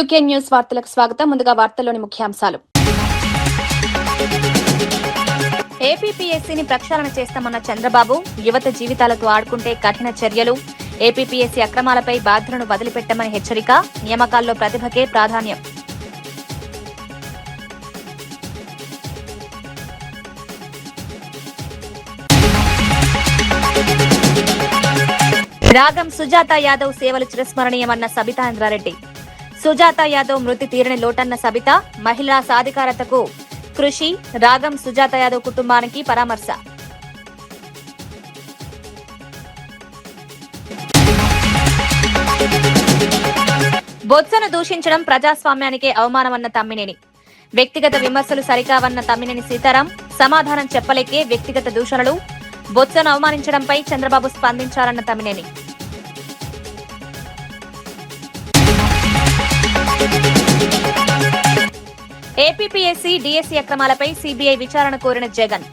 UK news వార్తలకు స్వాగతం. ముందుగా వార్తల్లోని ముఖ్యాంశాలు. ఏపీపీఎస్సీని ప్రక్షాళన చేస్తామన్న చంద్రబాబు, యువత జీవితాలతో ఆడుకుంటే కఠిన చర్యలు, ఏపీపీఎస్సీ అక్రమాలపై బాధ్యులను వదిలిపెట్టమని హెచ్చరిక, నియామకాల్లో ప్రతిభకే ప్రాధాన్యం. రాగం సుజాత యాదవ్ సేవలు చిరస్మరణీయమన్న సబితా ఇంద్రారెడ్డి. సుజాత యాదవ్ మృతి తీరని లోటన్న సబిత, మహిళా సాధికారతకు కృషి, రాగం సుజాత యాదవ్ కుటుంబానికి పరామర్శ. బొత్సను దూషించడం ప్రజాస్వామ్యానికే అవమానమన్న తమ్మినేని. వ్యక్తిగత విమర్శలు సరికావన్న తమ్మినేని సీతారాం, సమాధానం చెప్పలేకే వ్యక్తిగత దూషణలు, బొత్సను అవమానించడంపై చంద్రబాబు స్పందించారన్న తమ్మినేని. ఏపీపీఎస్సీ, డీఎస్సీ అక్రమాలపై సీబీఐ విచారణ కోరిన జగన్.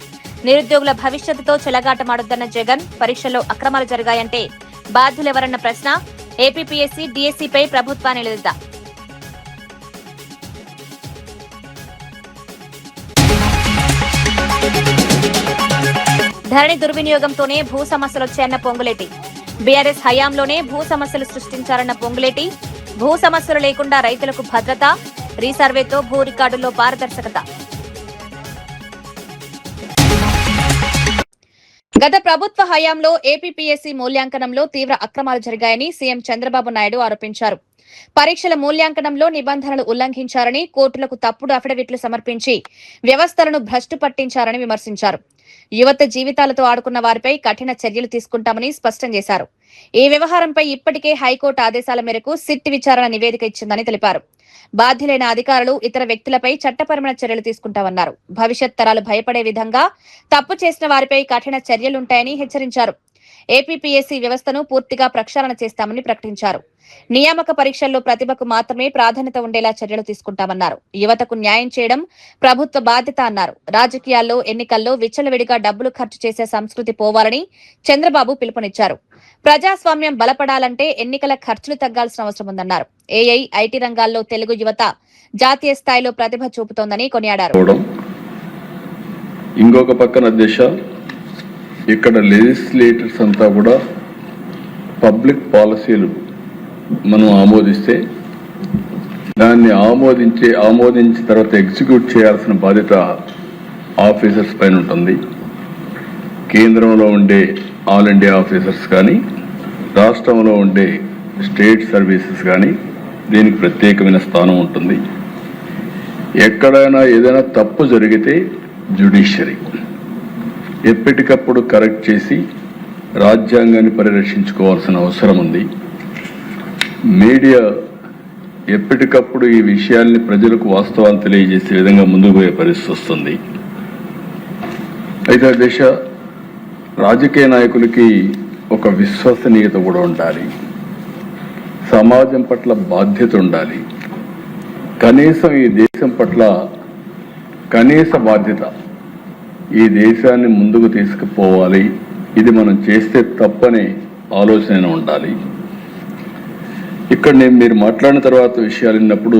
నిరుద్యోగుల భవిష్యత్తుతో చెలగాటమాడొద్దన్న జగన్, పరీక్షల్లో అక్రమాలు జరిగాయంటే బాధ్యులెవరన్న ప్రశ్న. ఏపీపీఎస్సీ, డీఎస్సీపై ప్రభుత్వాన్ని నిలదీద్దా. ధరణి దుర్వినియోగంతోనే భూ సమస్యలొచ్చాయన్న పొంగులేటి. బీఆర్ఎస్ హయాంలోనే భూ సమస్యలు సృష్టించారన్న పొంగులేటి. భూ సమస్యలు లేకుండా రైతులకు భద్రత, రీసర్వేతో భూ రికార్డుల్లో పారదర్శకత. గత ప్రభుత్వ హయాంలో ఏపీపీఎస్సీ మూల్యాంకనంలో తీవ్ర అక్రమాలు జరిగాయని సీఎం చంద్రబాబు నాయుడు ఆరోపించారు. పరీక్షల మూల్యాంకనంలో నిబంధనలు ఉల్లంఘించారని, కోర్టులకు తప్పుడు అఫిడవిట్లు సమర్పించి వ్యవస్థలను భ్రష్టు పట్టించారని విమర్శించారు. యువత జీవితాలతో ఆడుకున్న వారిపై కఠిన చర్యలు తీసుకుంటామని స్పష్టం చేశారు. ఈ వ్యవహారంపై ఇప్పటికే హైకోర్టు ఆదేశాల మేరకు సిట్ విచారణ నివేదిక ఇచ్చిందని తెలిపారు. బాధ్యులైన అధికారులు, ఇతర వ్యక్తులపై చట్టపరమైన చర్యలు తీసుకుంటామన్నారు. భవిష్యత్ తరాలు భయపడే విధంగా తప్పు చేసిన వారిపై కఠిన చర్యలుంటాయని హెచ్చరించారు. ఏపీపీఎస్సీ వ్యవస్థను పూర్తిగా ప్రక్షాళన చేస్తామని ప్రకటించారు. నియామక పరీక్షల్లో ప్రతిభకు మాత్రమే ప్రాధాన్యత ఉండేలా చర్యలు తీసుకుంటామన్నారు. యువతకు న్యాయం చేయడం ప్రభుత్వ బాధ్యత అన్నారు. రాజకీయాల్లో, ఎన్నికల్లో విచ్చలవిడిగా డబ్బులు ఖర్చు చేసే సంస్కృతి పోవాలని చంద్రబాబు పిలుపునిచ్చారు. ప్రజాస్వామ్యం బలపడాలంటే ఎన్నికల ఖర్చులు తగ్గాల్సిన అవసరం ఉందన్నారు. ఏఐ, ఐటీ రంగాల్లో తెలుగు యువత జాతీయ స్థాయిలో ప్రతిభ చూపుతోందని కొనియాడారు. ఇంకొక పక్కన దిశ, ఇక్కడ లెజిస్లేటర్స్ అంతా కూడా పబ్లిక్ పాలసీలు మనం ఆమోదిస్తే దాన్ని ఆమోదించిన తర్వాత ఎగ్జిక్యూట్ చేయాల్సిన బాధ్యత ఆఫీసర్స్ పైన ఉంటుంది. కేంద్రంలో ఉండే ఆల్ ఇండియా ఆఫీసర్స్ కానీ, రాష్ట్రంలో ఉండే స్టేట్ సర్వీసెస్ కానీ దీనికి ప్రత్యేకమైన స్థానం ఉంటుంది. ఎక్కడైనా ఏదైనా తప్పు జరిగితే జ్యుడిషియరీ ఎప్పటికప్పుడు కరెక్ట్ చేసి రాజ్యాంగాన్ని పరిరక్షించుకోవాల్సిన అవసరం ఉంది. మీడియా ఎప్పటికప్పుడు ఈ విషయాల్ని ప్రజలకు వాస్తవాలు తెలియజేసే విధంగా ముందుకు పోయే పరిస్థితి వస్తుంది. అయితే దిశ, రాజకీయ నాయకులకి ఒక విశ్వసనీయత కూడా ఉండాలి, సమాజం పట్ల బాధ్యత ఉండాలి, కనీసం ఈ దేశం పట్ల కనీస బాధ్యత, ఈ దేశాన్ని ముందుకు తీసుకుపోవాలి, ఇది మనం చేస్తే తప్పని ఆలోచన ఉండాలి. ఇక్కడ మీరు మాట్లాడిన తర్వాత విషయాలు విన్నప్పుడు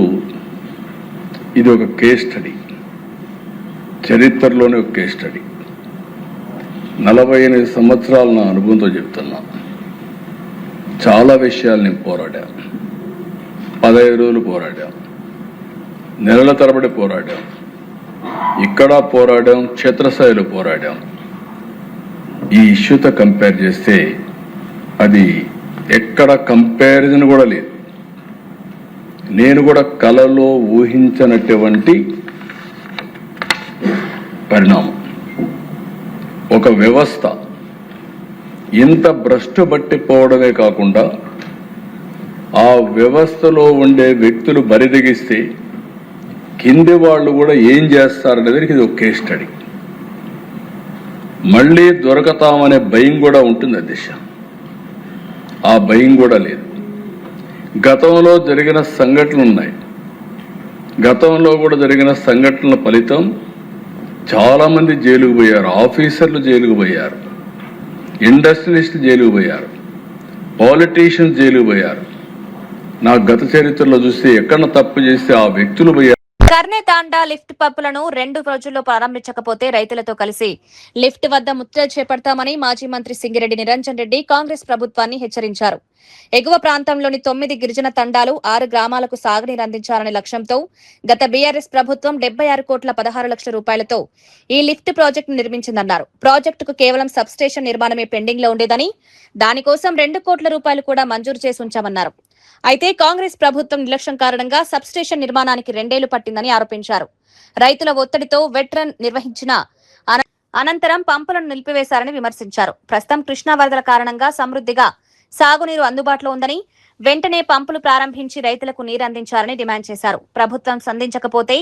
ఇది ఒక కేస్ స్టడీ, చరిత్రలోనే ఒక కేస్ స్టడీ. 48 సంవత్సరాల నా అనుభవంతో చెప్తున్నా. చాలా విషయాలు నేను పోరాడాను. 15 రోజులు పోరాడాం, నెలల తరబడి పోరాడాం, ఇక్కడ పోరాడాం, క్షేత్రస్థాయిలో పోరాడాం. ఈ ఇష్యూతో కంపేర్ చేస్తే అది ఎక్కడ కంపారిజన్ కూడా లేదు. నేను కూడా కలలో ఊహించనటువంటి పరిణామం. ఒక వ్యవస్థ ఇంత భ్రష్టు పట్టిపోవడమే కాకుండా ఆ వ్యవస్థలో ఉండే వ్యక్తులు బరిదెగిస్తే కింది వాళ్ళు కూడా ఏం చేస్తారనేది ఇది ఒక కేస్ స్టడీ. మళ్ళీ దొరకతామనే భయం కూడా ఉంటుంది అధ్యక్ష. ఆ భయం కూడా లేదు. గతంలో జరిగిన సంఘటనలు ఉన్నాయి. గతంలో కూడా జరిగిన సంఘటనల ఫలితం చాలా మంది జైలుకు పోయారు, ఆఫీసర్లు జైలుకు పోయారు, ఇండస్ట్రియలిస్టులు జైలుకు పోయారు, పాలిటీషియన్స్ జైలుకు పోయారు. నా గత చరిత్రలో చూస్తే ఎక్కడ తప్పు చేస్తే ఆ వ్యక్తులు పోయి కర్నే తాండా లిఫ్ట్ పంపులను 2 రోజుల్లో ప్రారంభించకపోతే రైతులతో కలిసి లిఫ్ట్ వద్ద ముట్టడి చేపడతామని మాజీ మంత్రి సింగిరెడ్డి నిరంజన్ రెడ్డి కాంగ్రెస్ ప్రభుత్వాన్ని హెచ్చరించారు. ఎగువ ప్రాంతంలోని 9 గిరిజన తండాలు 6 గ్రామాలకు సాగునీరు అందించాలనే లక్ష్యంతో గత బీఆర్ఎస్ ప్రభుత్వం 76 కోట్ల 16 లక్షల రూపాయలతో ఈ లిఫ్ట్ ప్రాజెక్టును నిర్మించిందన్నారు. ప్రాజెక్టుకు కేవలం సబ్స్టేషన్ నిర్మాణమే పెండింగ్ లో ఉండేదని, దానికోసం 2 కోట్ల రూపాయలు కూడా మంజూరు చేసి ఉంచామన్నారు. అయితే కాంగ్రెస్ ప్రభుత్వం నిర్లక్ష్యం కారణంగా సబ్స్టేషన్ నిర్మాణానికి 2 ఏళ్లు పట్టిందని ఆరోపించారు. రైతుల ఒత్తిడితో వెట్రన్ నిర్వహించిన అనంతరం పంపులను నిలిపివేశారని విమర్శించారు. ప్రస్తుతం కృష్ణా వరదల కారణంగా సమృద్ధిగా సాగునీరు అందుబాటులో ఉందని, వెంటనే పంపులు ప్రారంభించి రైతులకు నీరు అందించాలని డిమాండ్ చేశారు. ప్రభుత్వం స్పందించకపోతే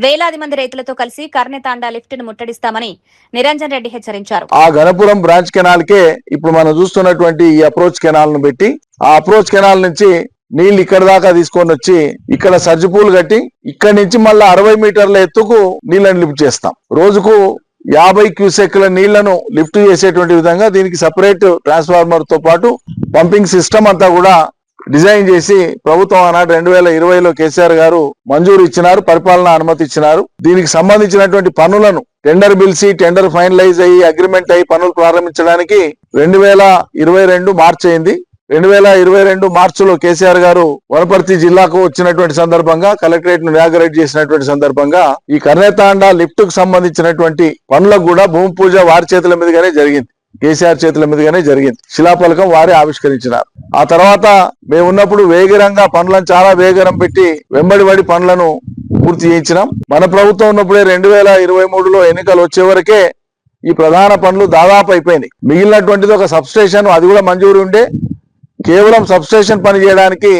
వేలాది మంది రైతులతో కలిసి కర్నే తాండా లిఫ్ట్ ను ముట్టడిస్తామని నిరంజన్ రెడ్డి హెచ్చరించారు. ఆ గణపురం బ్రాంచ్ కెనాల్ కే ఇప్పుడు మనం చూస్తున్నటువంటి ఈ అప్రోచ్ కెనాల్ ను పెట్టి ఆ అప్రోచ్ కెనాల్ నుంచి నీళ్లు ఇక్కడ దాకా తీసుకొని వచ్చి ఇక్కడ సర్జిపూలు కట్టి ఇక్కడి నుంచి మళ్ళీ 60 మీటర్ల ఎత్తుకు నీళ్లను లిఫ్ట్ చేస్తాం. రోజుకు 50 క్యూసెక్ల నీళ్లను లిఫ్ట్ చేసేటువంటి విధంగా దీనికి సపరేట్ ట్రాన్స్ఫార్మర్ తో పాటు పంపింగ్ సిస్టమ్ అంతా కూడా డిజైన్ చేసి ప్రభుత్వం ఆనాడు 2020లో కేసీఆర్ గారు మంజూరు ఇచ్చినారు, పరిపాలనా అనుమతి ఇచ్చినారు. దీనికి సంబంధించినటువంటి పనులను టెండర్ పిలిచి టెండర్ ఫైనలైజ్ అయ్యి అగ్రిమెంట్ అయ్యి పనులు ప్రారంభించడానికి 2022 మార్చి అయింది. 2022 మార్చిలో కేసీఆర్ గారు వనపర్తి జిల్లాకు వచ్చినటువంటి సందర్భంగా కలెక్టరేట్ ను ఇనాగరేట్ చేసినటువంటి సందర్భంగా ఈ కర్నేతాండా లిఫ్ట్ కు సంబంధించినటువంటి పనులకు కూడా భూమి పూజ వారి చేతుల మీదుగానే జరిగింది, కేసీఆర్ చేతుల మీదుగానే జరిగింది. శిలాఫలకం వారే ఆవిష్కరించినారు. ఆ తర్వాత మేమున్నప్పుడు వేగరంగా పనులను చాలా వేగరం పెట్టి వెంబడిబడి పనులను పూర్తి చేయించినాం. మన ప్రభుత్వం ఉన్నప్పుడే 2023లో ఎన్నికలు వచ్చే వరకే ఈ ప్రధాన పనులు దాదాపు అయిపోయినాయి. మిగిలినటువంటిది ఒక సబ్ స్టేషన్, అది కూడా మంజూరు ఉండే. కేవలం సబ్ స్టేషన్ పని చేయడానికి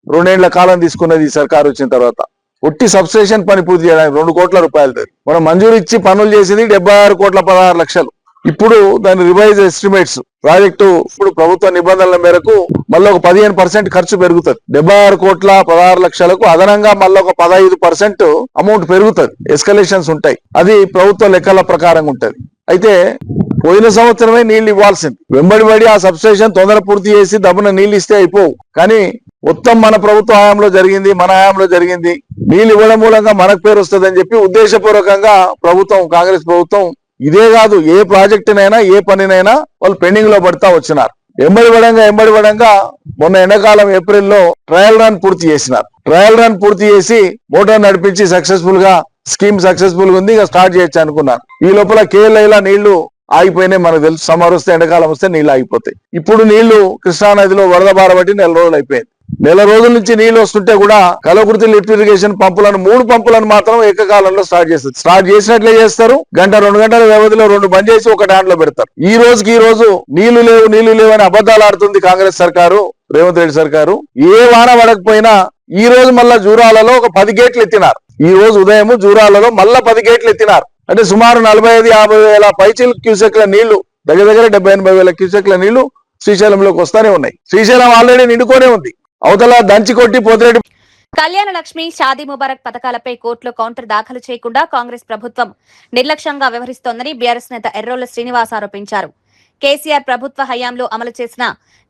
2 ఏళ్ల కాలం తీసుకున్నది ఈ సర్కారు వచ్చిన తర్వాత. ఒట్టి సబ్ స్టేషన్ పని పూర్తి చేయడానికి 2 కోట్ల రూపాయలు మనం మంజూరు ఇచ్చి పనులు చేసింది 76 కోట్ల 16 లక్షలు. ఇప్పుడు దాని రివైజ్ ఎస్టిమేట్స్ ప్రాజెక్టు ఇప్పుడు ప్రభుత్వ నిబంధనల మేరకు మళ్ళీ ఒక 15% ఖర్చు పెరుగుతుంది. 76 కోట్ల 16 లక్షలకు అదనంగా మళ్ళీ ఒక 15% అమౌంట్ పెరుగుతుంది. ఎస్కలేషన్స్ ఉంటాయి, అది ప్రభుత్వ లెక్కల ప్రకారంగా ఉంటది. అయితే పోయిన సంవత్సరమే నీళ్లు ఇవ్వాల్సింది. వెంబడిబడి ఆ సబ్స్టేషన్ తొందర పూర్తి చేసి దమ్మున నీళ్లు ఇస్తే అయిపోవు. కానీ మొత్తం మన ప్రభుత్వ హయాంలో జరిగింది, మన హయాంలో జరిగింది. నీళ్లు ఇవ్వడం మూలంగా మనకు పేరు వస్తుందని చెప్పి ఉద్దేశపూర్వకంగా ప్రభుత్వం, కాంగ్రెస్ ప్రభుత్వం ఇదే కాదు ఏ ప్రాజెక్టునైనా ఏ పనినైనా వాళ్ళు పెండింగ్ లో పడతా వచ్చినారు. ఎంబడిపడంగా మొన్న ఎండాకాలం ఏప్రిల్లో ట్రయల్ రన్ పూర్తి చేసినారు. ట్రయల్ రన్ పూర్తి చేసి మోటార్ నడిపించి సక్సెస్ఫుల్ గా స్కీమ్ సక్సెస్ఫుల్ గా ఉంది, ఇక స్టార్ట్ చేయొచ్చు అనుకున్నారు. ఈ లోపల కేరళ నీళ్లు ఆగిపోయినాయి. మనకు తెలుసు, సమ్మర్ వస్తే ఎండాకాలం వస్తే నీళ్లు ఆగిపోతాయి. ఇప్పుడు నీళ్లు కృష్ణా నదిలో వరద బారబట్టి 4 రోజులు అయిపోయింది. 4 రోజుల నుంచి నీళ్లు వస్తుంటే కూడా కలవకుర్తి లిఫ్ట్ ఇరిగేషన్ పంపులను 3 పంపులను మాత్రం ఏకకాలంలో స్టార్ట్ చేస్తారు. స్టార్ట్ చేసినట్లే చేస్తారు. 1-2 గంటల వ్యవధిలో 2 బంద్ చేసి ఒక ట్యాంక్ లో పెడతారు. ఈ రోజు నీళ్లు లేవు అని అబద్ధాలు ఆడుతుంది కాంగ్రెస్ సర్కారు, రేవంత్ రెడ్డి సర్కారు. ఏ వాన పడకపోయినా ఈ రోజు మళ్ళా జూరాలలో ఒక 10 గేట్లు ఎత్తినారు. ఈ రోజు ఉదయం జూరాలలో మళ్ళా 10 గేట్లు ఎత్తినారు. అంటే సుమారు 45-50 వేల పైచిల్ క్యూసెక్ల నీళ్లు, దగ్గర 70-80 వేల క్యూసెక్ల నీళ్లు శ్రీశైలంలోకి వస్తానే ఉన్నాయి. శ్రీశైలం ఆల్రెడీ నిండుకోనే ఉంది. అవతల దంచి కొట్టి పోతిరెడ్డి. కళ్యాణ లక్ష్మి, షాదీ ముబారక్ పథకాలపై కోర్టులో కౌంటర్ దాఖలు చేయకుండా కాంగ్రెస్ ప్రభుత్వం నిర్లక్ష్యంగా వ్యవహరిస్తోందని బీఆర్ఎస్ నేత ఎర్రోల శ్రీనివాస్ ఆరోపించారు. కేసీఆర్ ప్రభుత్వ హయాంలో అమలు చేసిన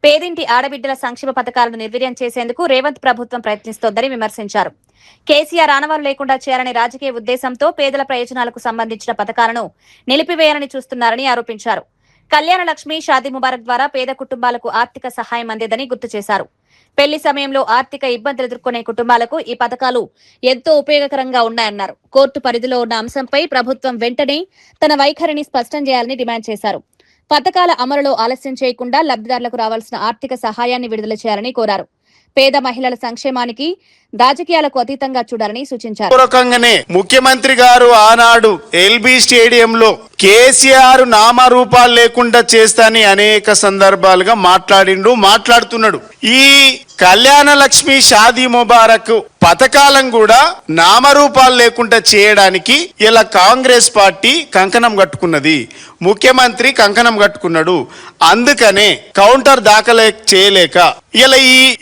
పేదింటి ఆడబిడ్డల సంక్షేమ పథకాలను నిర్వీర్యం చేసేందుకు రేవంత్ ప్రభుత్వం ప్రయత్నిస్తోందని విమర్శించారు. కేసీఆర్ ఆనవాలు లేకుండా చేయాలనే రాజకీయ ఉద్దేశంతో పేదల ప్రయోజనాలకు సంబంధించిన పథకాలను నిలిపివేయాలని చూస్తున్నారని ఆరోపించారు. కళ్యాణ లక్ష్మి, షాదీ ముబారక్ ద్వారా పేద కుటుంబాలకు ఆర్థిక సహాయం అందేదని గుర్తు చేశారు. పెళ్లి సమయంలో ఆర్థిక ఇబ్బందులు ఎదుర్కొనే కుటుంబాలకు ఈ పథకాలు ఎంతో ఉపయోగకరంగా ఉన్నాయన్నారు. కోర్టు పరిధిలో ఉన్న అంశంపై ప్రభుత్వం వెంటనే తన వైఖరిని స్పష్టం చేయాలని డిమాండ్ చేశారు. పథకాల అమలులో ఆలస్యం చేయకుండా లబ్ధిదారులకు రావాల్సిన ఆర్థిక సహాయాన్ని విడుదల చేయాలని కోరారు. పేద మహిళల సంక్షేమానికి రాజకీయాలకు అతీతంగా చూడాలని సూచించారు. పూర్వకంగానే ముఖ్యమంత్రి గారు ఆనాడు ఎల్బీ స్టేడియంలో కేసీఆర్ నామరూపాలు లేకుండా చేస్తాని అనేక సందర్భాలుగా మాట్లాడుతున్నాడు. ఈ కళ్యాణ లక్ష్మి, షాదీ ముబారక్ పథకాలను కూడా నామరూపాలు లేకుండా చేయడానికి ఇలా కాంగ్రెస్ పార్టీ కంకణం కట్టుకున్నది, ముఖ్యమంత్రి కంకణం కట్టుకున్నాడు. అందుకనే కౌంటర్ దాఖలు చేయలేక ఇలా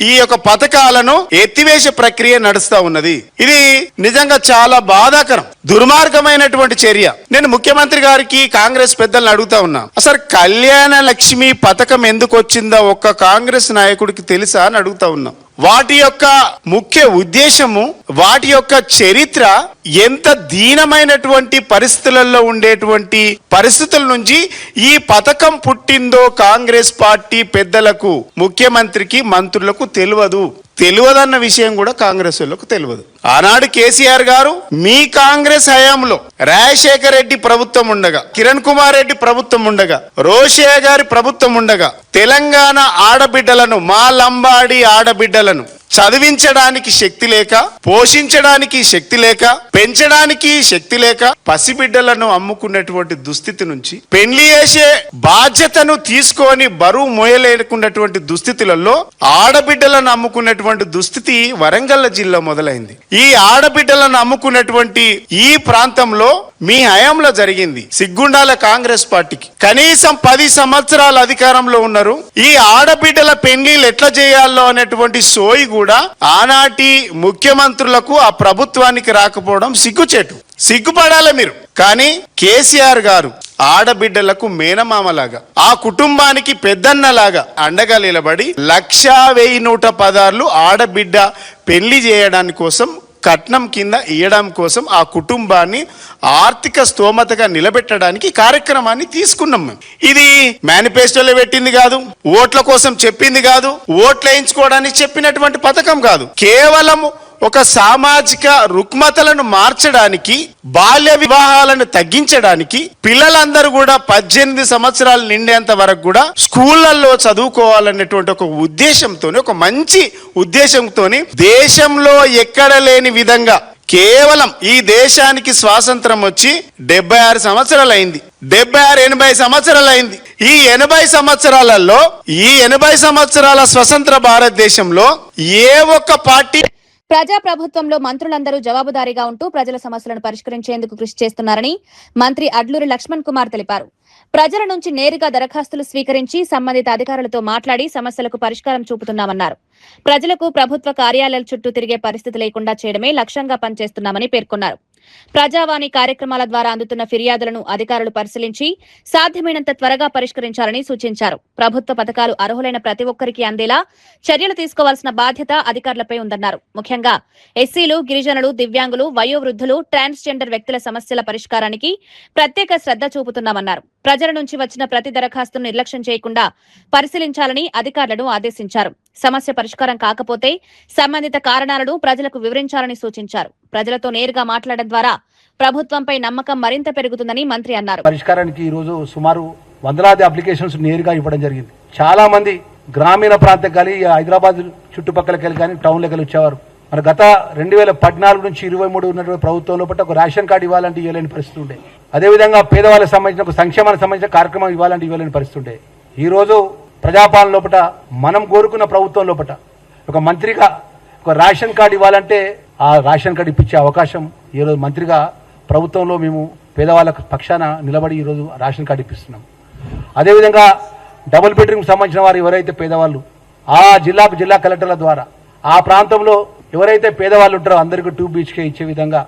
ఈ యొక్క పథకాలను ఎత్తివేసే ప్రక్రియ నడుస్తా ఉన్నది. ఇది నిజంగా చాలా బాధాకరం, దుర్మార్గమైనటువంటి చర్య. నేను ముఖ్యమంత్రి గారికి, కాంగ్రెస్ పెద్దలను అడుగుతా ఉన్నా, అసలు కళ్యాణ లక్ష్మి పథకం ఎందుకు వచ్చిందో ఒక్క కాంగ్రెస్ నాయకుడికి తెలుసా అని అడుగుతా ఉన్నా. వాటి యొక్క ముఖ్య ఉద్దేశము, వాటి యొక్క చరిత్ర, ఎంత దీనమైనటువంటి పరిస్థితులలో ఉండేటువంటి పరిస్థితుల నుంచి ఈ పథకం పుట్టిందో కాంగ్రెస్ పార్టీ పెద్దలకు, ముఖ్యమంత్రికి, మంత్రులకు తెలియదన్న విషయం కూడా కాంగ్రెస్ వాళ్ళకు తెలియదు. ఆనాడు కేసీఆర్ గారు మీ కాంగ్రెస్ హయాంలో రాజశేఖర రెడ్డి ప్రభుత్వం ఉండగా, కిరణ్ కుమార్ రెడ్డి ప్రభుత్వం ఉండగా, రోషయ్య గారి ప్రభుత్వం ఉండగా తెలంగాణ ఆడబిడ్డలను, మా లంబాడి ఆడబిడ్డలను చదివించడానికి శక్తి లేక, పోషించడానికి శక్తి లేక, పెంచడానికి శక్తి లేక పసిబిడ్డలను అమ్ముకున్నటువంటి దుస్థితి నుంచి, పెళ్లి చేసే బాధ్యతను తీసుకొని బరువు మోయలేకున్నటువంటి దుస్థితులలో ఆడబిడ్డలను అమ్ముకున్నటువంటి దుస్థితి వరంగల్ జిల్లా మొదలైంది. ఈ ఆడబిడ్డలను అమ్ముకున్నటువంటి ఈ ప్రాంతంలో మీ హయాంలో జరిగింది. సిగ్గుండాల కాంగ్రెస్ పార్టీకి కనీసం 10 సంవత్సరాల అధికారంలో ఉన్నారు. ఈ ఆడబిడ్డల పెళ్లిళ్ళు ఎట్లా చేయాలో అనేటువంటి సోయి కూడా ఆనాటి ముఖ్యమంత్రులకు, ఆ ప్రభుత్వానికి రాకపోవడం సిగ్గుపడాలి మీరు. కానీ కేసీఆర్ గారు ఆడబిడ్డలకు మేనమామలాగా, ఆ కుటుంబానికి పెద్దన్నలాగా అండగా నిలబడి 1,116 ఆడబిడ్డ పెళ్లి చేయడానికి కోసం, కట్నం కింద ఇయ్యడం కోసం, ఆ కుటుంబాన్ని ఆర్థిక స్తోమతగా నిలబెట్టడానికి కార్యక్రమాన్ని తీసుకున్నాం మేము. ఇది మేనిఫెస్టోలో పెట్టింది కాదు, ఓట్ల కోసం చెప్పింది కాదు, ఓట్లు వేయించుకోవడానికి చెప్పినటువంటి పథకం కాదు. కేవలం ఒక సామాజిక రుగ్మతలను మార్చడానికి, బాల్య వివాహాలను తగ్గించడానికి, పిల్లలందరూ కూడా 18 సంవత్సరాలు నిండేంత వరకు కూడా స్కూళ్లలో చదువుకోవాలనేటువంటి ఒక ఉద్దేశంతో, ఒక మంచి ఉద్దేశంతో, దేశంలో ఎక్కడ లేని విధంగా కేవలం ఈ దేశానికి స్వాతంత్రం వచ్చి 76 సంవత్సరాలు అయింది. 80 సంవత్సరాలు అయింది. ఈ 80 సంవత్సరాలలో, ఈ 80 సంవత్సరాల స్వతంత్ర భారతదేశంలో ఏ ఒక్క పార్టీ ప్రజాప్రభుత్వంలో మంత్రులందరూ జవాబుదారీగా ఉంటూ ప్రజల సమస్యలను పరిష్కరించేందుకు కృషి చేస్తున్నారని మంత్రి అడ్లూరి లక్ష్మణ్ కుమార్ తెలిపారు. ప్రజల నుంచి నేరుగా దరఖాస్తులు స్వీకరించి సంబంధిత అధికారులతో మాట్లాడి సమస్యలకు పరిష్కారం చూపుతున్నామన్నారు. ప్రజలకు ప్రభుత్వ కార్యాలయాల చుట్టూ తిరిగే పరిస్థితి లేకుండా చేయడమే లక్ష్యంగా పనిచేస్తున్నామని పేర్కొన్నారు. ప్రజావాణి కార్యక్రమాల ద్వారా అందుతున్న ఫిర్యాదులను అధికారులు పరిశీలించి సాధ్యమైనంత త్వరగా పరిష్కరించాలని సూచించారు. ప్రభుత్వ పథకాలు అర్హులైన ప్రతి ఒక్కరికి అందేలా చర్యలు తీసుకోవాల్సిన బాధ్యత అధికారులపై ఉందన్నారు. ముఖ్యంగా ఎస్సీలు, గిరిజనులు, దివ్యాంగులు, వయోవృద్ధులు, ట్రాన్స్జెండర్ వ్యక్తుల సమస్యల పరిష్కారానికి ప్రత్యేక శ్రద్ధ చూపుతున్నామన్నారు. ప్రజల నుంచి వచ్చిన ప్రతి దరఖాస్తును నిర్లక్ష్యం చేయకుండా పరిశీలించాలని అధికారులను ఆదేశించారు. సమస్య పరిష్కారం కాకపోతే సంబంధిత కారణాలను ప్రజలకు వివరించాలని సూచించారు. ప్రజలతో నేరుగా మాట్లాడడం ద్వారా ప్రభుత్వంపై నమ్మకం మరింత పెరుగుతుందని మంత్రి అన్నారు. పరిష్కారానికి ఈ రోజు సుమారు వందలాది అప్లికేషన్స్ నేరుగా ఇవ్వడం జరిగింది. చాలా మంది గ్రామీణ ప్రాంతం కానీ, హైదరాబాద్ చుట్టుపక్కలకి కానీ, టౌన్లకి వచ్చేవారు. మన గత 2014 నుంచి 23 ఉన్నటువంటి ప్రభుత్వంలో పట్ల ఒక రేషన్ కార్డు ఇవ్వాలంటే ఇవ్వలేని పరిస్థితి ఉండే. అదేవిధంగా పేదవాళ్ళకి సంబంధించిన ఒక సంక్షేమానికి సంబంధించిన కార్యక్రమం ఇవ్వాలంటే ఇవ్వలేని పరిస్థితి ఉండే. ఈ రోజు ప్రజాపాలన లోపల మనం కోరుకున్న ప్రభుత్వం లోపల ఒక మంత్రిగా ఒక రేషన్ కార్డు ఇవ్వాలంటే ఆ రేషన్ కార్డు ఇప్పించే అవకాశం ఈరోజు మంత్రిగా ప్రభుత్వంలో మేము పేదవాళ్ళ పక్షాన నిలబడి ఈరోజు రేషన్ కార్డు ఇప్పిస్తున్నాం. అదేవిధంగా డబుల్ బెడ్రూమ్కి సంబంధించిన వారు ఎవరైతే పేదవాళ్ళు ఆ జిల్లా కలెక్టర్ల ద్వారా ఆ ప్రాంతంలో ఎవరైతే పేదవాళ్ళు ఉంటారో అందరికీ 2 BHK ఇచ్చే విధంగా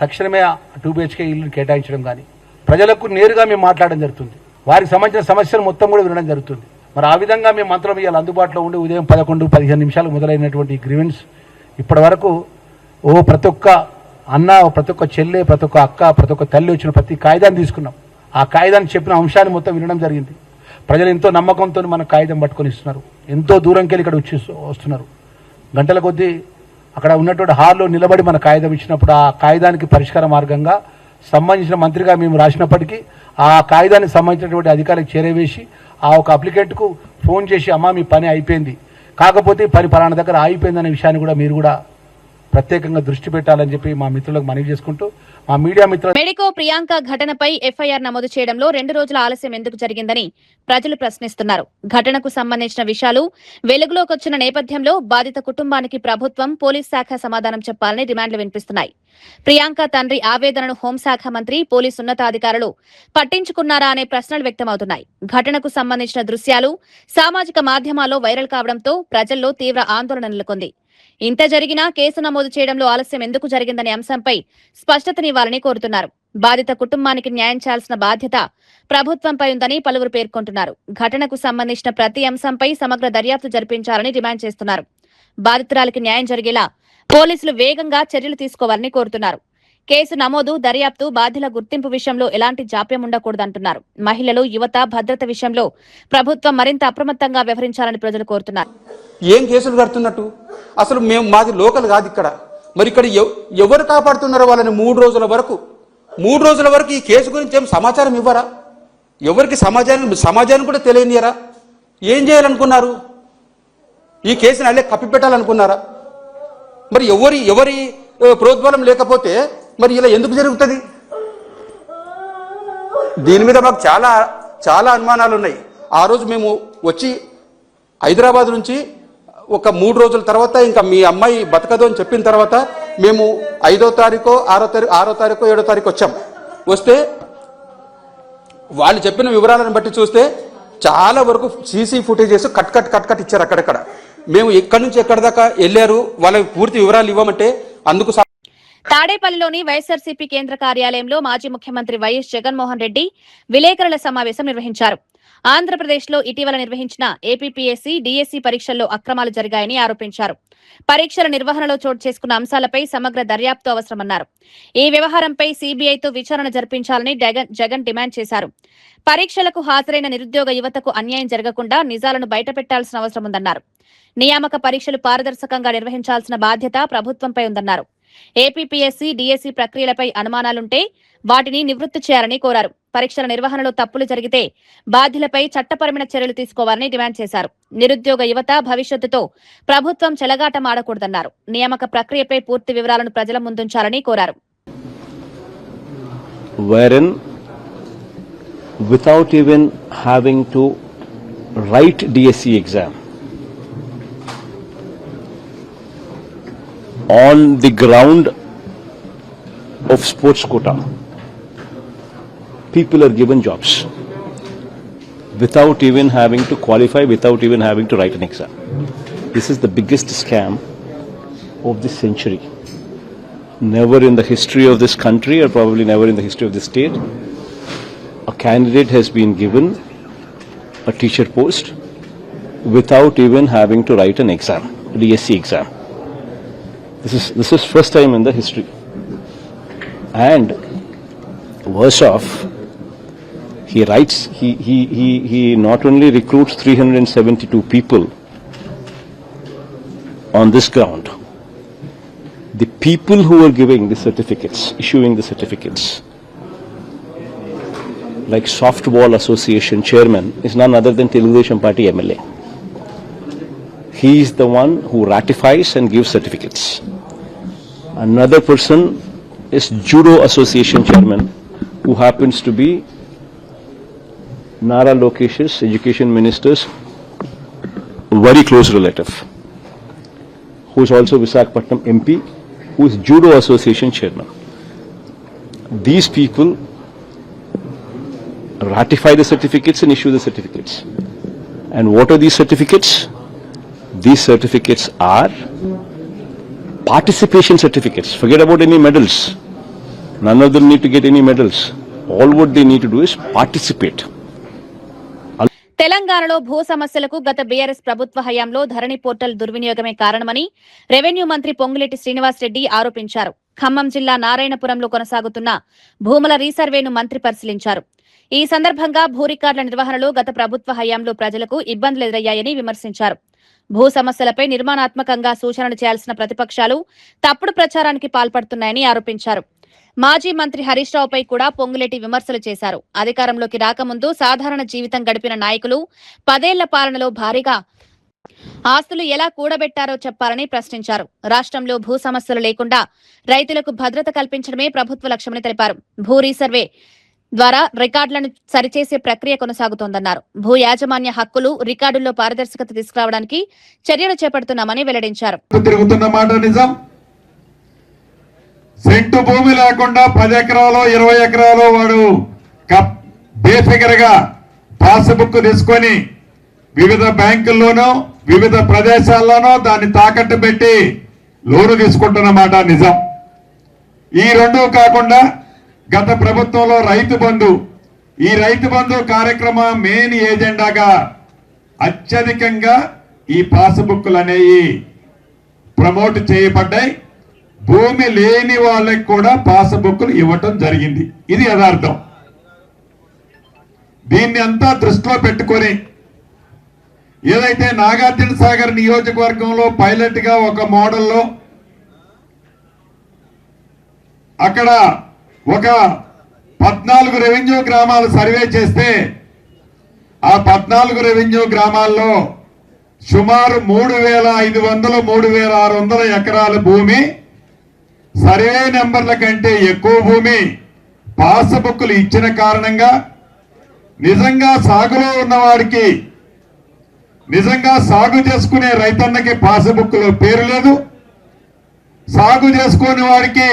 తక్షణమే 2 BHK ఇల్లు కేటాయించడం కానీ, ప్రజలకు నేరుగా మేము మాట్లాడడం జరుగుతుంది. వారికి సంబంధించిన సమస్యలు మొత్తం కూడా వినడం జరుగుతుంది. మరి ఆ విధంగా మేము మంత్రులు ఇవాళ అందుబాటులో ఉండి ఉదయం 11-15 నిమిషాలకు మొదలైనటువంటి గ్రీవెన్స్ ఇప్పటి వరకు ప్రతి ఒక్క అన్న, ప్రతి ఒక్క చెల్లె, ప్రతి ఒక్క అక్క, ప్రతి ఒక్క తల్లి వచ్చిన ప్రతి కాగితాన్ని తీసుకున్నాం. ఆ కాగితాన్ని చెప్పిన అంశాన్ని మొత్తం వినడం జరిగింది. ప్రజలు ఎంతో నమ్మకంతో మన కాగితం పట్టుకొని ఇస్తున్నారు. ఎంతో దూరంకి వెళ్ళి ఇక్కడ వస్తున్నారు. గంటల కొద్దీ అక్కడ ఉన్నటువంటి హాల్లో నిలబడి మన కాగితం ఇచ్చినప్పుడు ఆ కాగితానికి పరిష్కార మార్గంగా సంబంధించిన మంత్రిగా మేము రాసినప్పటికీ ఆ కాగితానికి సంబంధించినటువంటి అధికారులకు చేరవేసి ఆ ఒక అప్లికెంట్కు ఫోన్ చేసి, అమ్మా మీ పని అయిపోయింది, కాకపోతే పని పలానా దగ్గర ఆగిపోయిందనే విషయాన్ని కూడా మీరు కూడా ప్రత్యేకంగా దృష్టి పెట్టాలని చెప్పి మా మిత్రులకు మనవి చేసుకుంటూ, మా మీడియా మిత్రులు మెడికో ప్రియాంక ఘటనపై ఎఫ్ఐఆర్ నమోదు చేయడంలో 2 రోజుల ఆలస్యం ఎందుకు జరిగిందని ప్రజలు ప్రశ్నిస్తున్నారు. ఘటనకు సంబంధించిన విషయాలు వెలుగులోకి వచ్చిన నేపథ్యంలో బాధిత కుటుంబానికి ప్రభుత్వం, పోలీస్ శాఖ సమాధానం చెప్పాలని డిమాండ్లు వినిపిస్తున్నాయి. ప్రియాంక తండ్రి ఆవేదనను హోంశాఖ మంత్రి, పోలీసు ఉన్నతాధికారులు పట్టించుకున్నారా అనే ప్రశ్నలు వ్యక్తమవుతున్నాయి. ఘటనకు సంబంధించిన దృశ్యాలు సామాజిక మాధ్యమాల్లో వైరల్ కావడంతో ప్రజల్లో తీవ్ర ఆందోళన నెలకొంది. ఇంత జరిగినా కేసు నమోదు చేయడంలో ఆలస్యం ఎందుకు జరిగిందనే అంశంపై స్పష్టతనివ్వాలని కోరుతున్నారు. బాధిత కుటుంబానికి న్యాయం చేయాల్సిన బాధ్యత ప్రభుత్వంపై ఉందని పలువురు పేర్కొంటున్నారు. ఘటనకు సంబంధించిన ప్రతి అంశంపై సమగ్ర దర్యాప్తు జరిపించాలని డిమాండ్ చేస్తున్నారు. బాధితురాలికి న్యాయం జరిగేలా పోలీసులు వేగంగా చర్యలు తీసుకోవాలని కోరుతున్నారు. కేసు నమోదు, దర్యాప్తు, బాధ్యుల గుర్తింపు విషయంలో ఎలాంటి జాప్యం ఉండకూడదంటున్నారు. మహిళలు, యువత భద్రత విషయంలో ప్రభుత్వం మరింత అప్రమత్తంగా వ్యవహరించాలని ప్రజలు కోరుతున్నారు. ఏం కేసులు కడుతున్నట్టు? అసలు మేము మాది లోకల్ కాదు ఇక్కడ. మరి ఇక్కడ ఎవరు కాపాడుతున్నారో వాళ్ళని 3 రోజుల వరకు ఈ కేసు గురించి ఏం సమాచారం ఇవ్వరా? ఎవరికి సమాజానికి కూడా తెలియనియరా? ఏం చేయాలనుకున్నారు? ఈ కేసుని అల్లే కప్పిపెట్టాలనుకున్నారా? మరి ఎవరి ప్రోద్బలం లేకపోతే మరి ఇలా ఎందుకు జరుగుతుంది? దీని మీద మాకు చాలా అనుమానాలు ఉన్నాయి. ఆ రోజు మేము వచ్చి హైదరాబాద్ నుంచి ఒక 3 రోజుల తర్వాత ఇంకా మీ అమ్మాయి బతకదు అని చెప్పిన తర్వాత మేము 5వ తారీఖు 6వ తారీఖు 7వ తారీఖు వచ్చాం. వస్తే వాళ్ళు చెప్పిన వివరాలను బట్టి చూస్తే చాలా వరకు సీసీ ఫుటేజెస్ కట్ ఇచ్చారు. అక్కడక్కడ మేము ఎక్కడి నుంచి ఎక్కడి దాకా వెళ్ళారు వాళ్ళకి పూర్తి వివరాలు ఇవ్వమంటే అందుకు తాడేపల్లిలోని వైఎస్ఆర్సీపీ కేంద్ర కార్యాలయంలో మాజీ ముఖ్యమంత్రి వైఎస్ జగన్మోహన్ రెడ్డి విలేకరుల సమావేశం నిర్వహించారు. ఆంధ్రప్రదేశ్లో ఇటీవల నిర్వహించిన ఏపీపీఎస్సీ, డీఎస్సీ పరీక్షల్లో అక్రమాలు జరిగాయని ఆరోపించారు. పరీక్షల నిర్వహణలో చోటు చేసుకున్న అంశాలపై సమగ్ర దర్యాప్తు అవసరమన్నారు. ఈ వ్యవహారంపై సీబీఐతో విచారణ జరిపించాలని జగన్ డిమాండ్ చేశారు. పరీక్షలకు హాజరైన నిరుద్యోగ యువతకు అన్యాయం జరగకుండా నిజాలను బయటపెట్టాల్సిన అవసరం ఉందన్నారు. నియామక పరీక్షలు పారదర్శకంగా నిర్వహించాల్సిన బాధ్యత ప్రభుత్వంపై ఉందన్నారు. ఏపీపీఎస్సీ, డీఎస్సీ ప్రక్రియలపై అనుమానాలుంటే వాటిని నివృత్తి చేయాలని కోరారు. పరీక్షల నిర్వహణలో తప్పులు జరిగితే బాధ్యులపై చట్టపరమైన చర్యలు తీసుకోవాలని డిమాండ్ చేశారు. నిరుద్యోగ యువత భవిష్యత్తుతో ప్రభుత్వం చెలగాటమాడకూడదన్నారు. నియామక ప్రక్రియపై పూర్తి వివరాలను ప్రజల ముందుంచాలని కోరారు. Wherein, without even having to write DSC exam, on the ground of sports quota, people are given jobs without even having to qualify, without even having to write an exam. This is the biggest scam of this century. Never in the history of this country, or probably never in the history of this state, a candidate has been given a teacher post without even having to write an exam, DSC exam. This is first time in the history. And worse off, he not only recruits 372 people on this ground, the people who are giving the certificates, issuing the certificates, like Softball Association chairman, is none other than Telugudesam Party MLA. He is the one who ratifies and gives certificates. Another person is Judo Association chairman, who happens to be Nara Lokesh's education minister's very close relative, who is also Visakhapatnam MP, who is Judo Association chairman. These people ratify the certificates and issue the certificates. And what are these certificates? These certificates are participation certificates. Forget about any medals. None of them need to get any medals. All what they need to do is participate. తెలంగాణలో భూ సమస్యలకు గత BRS ప్రభుత్వ హయాంలో ధరణి portal దుర్వినియోగమే కారణమని revenue మంత్రి పొంగులేటి శ్రీనివాసరెడ్డి ఆరోపించారు. ఖమ్మం జిల్లా నారాయణపురంలో కొనసాగుతున్న భూముల రీసర్వేను మంత్రి పరిశీలించారు. ఈ సందర్భంగా భూ రికార్డుల నిర్వహణలో గత ప్రభుత్వ హయాంలో ప్రజలకు ఇబ్బందులు ఎదురయ్యాయని విమర్శించారు. భూ సమస్యలపై నిర్మాణాత్మకంగా సూచనలు చేయాల్సిన ప్రతిపక్షాలు తప్పుడు ప్రచారానికి పాల్పడుతున్నాయని ఆరోపించారు. మాజీ మంత్రి హరీష్ రావుపై కూడా పొంగులేటి విమర్శలు చేశారు. అధికారంలోకి రాకముందు సాధారణ జీవితం గడిపిన నాయకులు 10 ఏళ్ల పాలనలో భారీగా ఆస్తులు ఎలా కూడబెట్టారో చెప్పాలని ప్రశ్నించారు. రాష్ట్రంలో భూ సమస్యలు లేకుండా రైతులకు భద్రత కల్పించడమే ప్రభుత్వ లక్ష్యమని తెలిపారు. భూ రీసర్వే ద్వారా రికార్డులను సరిచేసే ప్రక్రియ కొనసాగుతోందన్నారు. భూ యాజమాన్య హక్కులు, రికార్డుల్లో పారదర్శకత తీసుకురావడానికి చర్యలు చేపడుతున్నామని వెల్లడించారు. సెంటు భూమి లేకుండా 10 ఎకరాలు 20 ఎకరాలు వాడు బేఫిగర్గా పాస్బుక్ తీసుకొని వివిధ బ్యాంకుల్లోనూ వివిధ ప్రదేశాల్లోనూ దాన్ని తాకట్టు పెట్టి లోను తీసుకుంటున్నమాట నిజం. ఈ రెండు కాకుండా గత ప్రభుత్వంలో ఈ రైతు బంధు కార్యక్రమం మెయిన్ ఏజెండాగా అత్యధికంగా ఈ పాస్బుక్లు అనేవి ప్రమోట్ చేయబడ్డాయి. భూమి లేని వాళ్ళకి కూడా పాస్బుక్లు ఇవ్వటం జరిగింది. ఇది యథార్థం. దీన్ని అంతా దృష్టిలో పెట్టుకొని ఏదైతే నాగార్జున సాగర్ నియోజకవర్గంలో పైలట్ గా ఒక మోడల్లో అక్కడ ఒక 14 రెవెన్యూ గ్రామాలు సర్వే చేస్తే ఆ 14 రెవెన్యూ గ్రామాల్లో సుమారు 3,500 3,600 ఎకరాల భూమి సర్వే నెంబర్ల కంటే ఎక్కువ భూమి పాస్బుక్లు ఇచ్చిన కారణంగా నిజంగా సాగులో ఉన్నవాడికి, నిజంగా సాగు చేసుకునే రైతన్నకి పాస్బుక్లో పేరు లేదు. సాగు చేసుకునే వాడికి